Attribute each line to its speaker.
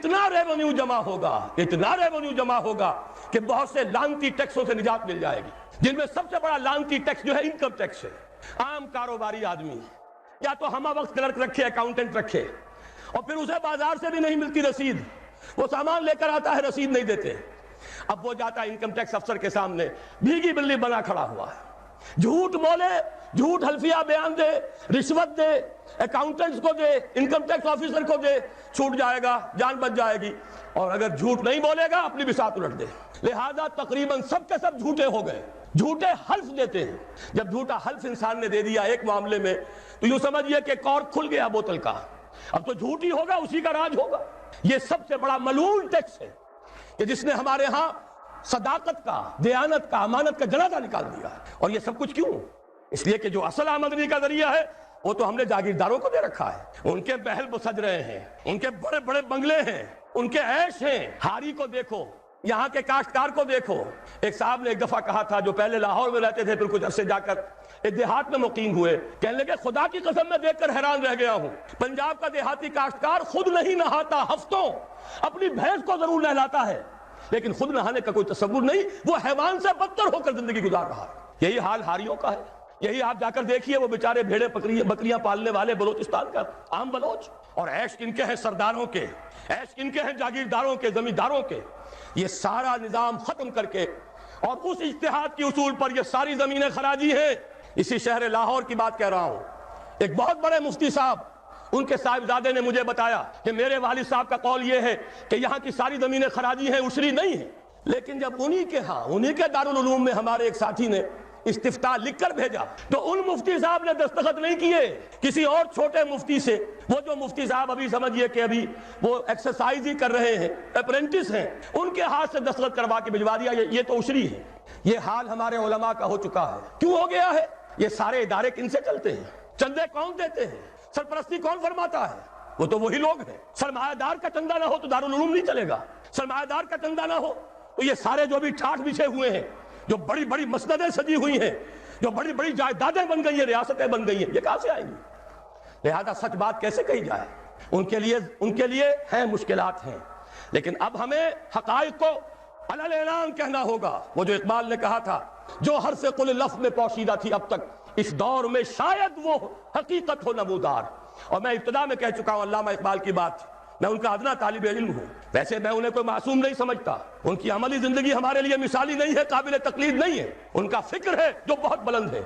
Speaker 1: اتنا ریونیو جمع ہوگا، اتنا ریونیو جمع ہوگا کہ بہت سے لعنتی ٹیکسوں سے نجات مل جائے گی، جن میں سب سے بڑا لعنتی ٹیکس جو ہے انکم ٹیکس ہے۔ عام کاروباری آدمی یا تو ہمہ وقت کلرک رکھے، اکاؤنٹنٹ رکھے، اور پھر اسے بازار سے بھی نہیں ملتی رسید، وہ سامان لے کر آتا ہے، رسید نہیں دیتے، اب وہ جاتا ہے انکم ٹیکس افسر کے سامنے، بھیگی بلی بنا کھڑا ہوا ہے، جھوٹ بولے، جھوٹ حلفیہ بیان دے، رشوت دے، اکاؤنٹنٹس کو دے، انکم ٹیکس آفیسر کو دے، چھوٹ جائے گا، جان بچ جائے گی، اور اگر جھوٹ نہیں بولے گا اپنی بساط الٹ دے۔ لہذا تقریباً سب کے سب جھوٹے ہو گئے، جھوٹے حلف دیتے ہیں۔ جب جھوٹا حلف انسان نے دے دیا ایک معاملے میں تو یوں سمجھئے کہ کارک کھل گیا بوتل کا، اب تو جھوٹ ہی ہوگا، اسی کا راج ہوگا۔ یہ سب سے بڑا ملعون ٹیکس ہے کہ جس نے ہمارے ہاں صداقت کا، دیانت کا، امانت کا جنازہ نکال دیا۔ اور یہ سب کچھ کیوں؟ اس لیے کہ جو اصل آمدنی کا ذریعہ ہے وہ تو ہم نے جاگیرداروں کو دے رکھا ہے، ان کے محل سج رہے ہیں، ان کے بڑے بڑے بنگلے ہیں، ان کے عیش ہیں۔ ہاری کو دیکھو، یہاں کے کاشتکار کو دیکھو۔ ایک صاحب نے ایک دفعہ کہا تھا، جو پہلے لاہور میں رہتے تھے، پھر کچھ عرصے جا کر ایک دیہات میں مقیم ہوئے، کہنے لگے خدا کی قسم میں دیکھ کر حیران رہ گیا ہوں، پنجاب کا دیہاتی کاشتکار خود نہیں نہاتا، ہفتوں اپنی بھینس کو ضرور نہلاتا ہے، لیکن خود نہانے کا کوئی تصور نہیں، وہ حیوان سے بدتر ہو کر زندگی گزار رہا ہے۔ یہی حال ہاریوں کا ہے۔ یہی آپ جا کر دیکھیے، وہ بیچارے بھیڑیں بکریاں پالنے والے بلوچستان کا عام بلوچ، اور عیش کن کے ہیں سرداروں کے، عیش کن کے ہیں جاگیرداروں کے، زمینداروں کے۔ یہ سارا نظام ختم کر کے، اور اس اجتہاد کی اصول پر یہ ساری زمینیں خراجی ہیں۔ اسی شہر لاہور کی بات کہہ رہا ہوں، ایک بہت بڑے مفتی صاحب، ان کے صاحبزادے نے مجھے بتایا کہ میرے والد صاحب کا قول یہ ہے کہ یہاں کی ساری زمینیں خراجی ہیں، عشری نہیں ہیں۔ لیکن جب انہی کے دارالعلوم میں ہمارے ایک ساتھی نے استفتاء لکھ کر بھیجا تو ان مفتی صاحب نے دستخط نہیں کیے، کسی اور چھوٹے مفتی سے، وہ جو مفتی صاحب ابھی سمجھئے کہ ابھی وہ ایکسرسائز ہی کر رہے ہیں، اپرینٹس ہیں، ان کے ہاتھ سے دستخط کروا کے بھجوا دیا، یہ تو عشری ہے۔ یہ حال ہمارے علماء کا ہو چکا ہے۔ کیوں ہو گیا ہے؟ یہ سارے ادارے کن سے چلتے ہیں؟ چندے کون دیتے ہیں؟ سرپرستی کون فرماتا ہے؟ وہ تو وہی لوگ ہیں۔ سرمایہ دار کا چندہ نہ ہو تو دارالعلوم نہیں چلے گا، سرمایہ دار کا چندہ نہ ہو تو یہ سارے جو بھی ٹھاٹھ بچھے ہوئے ہیں، جو بڑی بڑی مسندیں سجی ہوئی ہیں، جو بڑی بڑی جائیدادیں بن گئی ہیں، ریاستیں بن گئی ہیں، یہ کہاں سے آئیں گی؟ لہذا سچ بات کیسے کہی جائے؟ ان کے لیے ہیں، مشکلات ہیں، لیکن اب ہمیں حقائق کو علل اعلان کہنا ہوگا۔ وہ جو اقبال نے کہا تھا، جو ہر سے قل لفظ میں پوشیدہ تھی اب تک، اس دور میں شاید وہ حقیقت ہو نمودار۔ اور میں ابتدا میں کہہ چکا ہوں علامہ اقبال کی بات، میں ان کا ادنا طالب علم ہوں، ویسے میں انہیں کوئی معصوم نہیں سمجھتا، ان کی عملی زندگی ہمارے لیے مثالی نہیں ہے، قابل تقلید نہیں ہے، ان کا فکر ہے جو بہت بلند ہے۔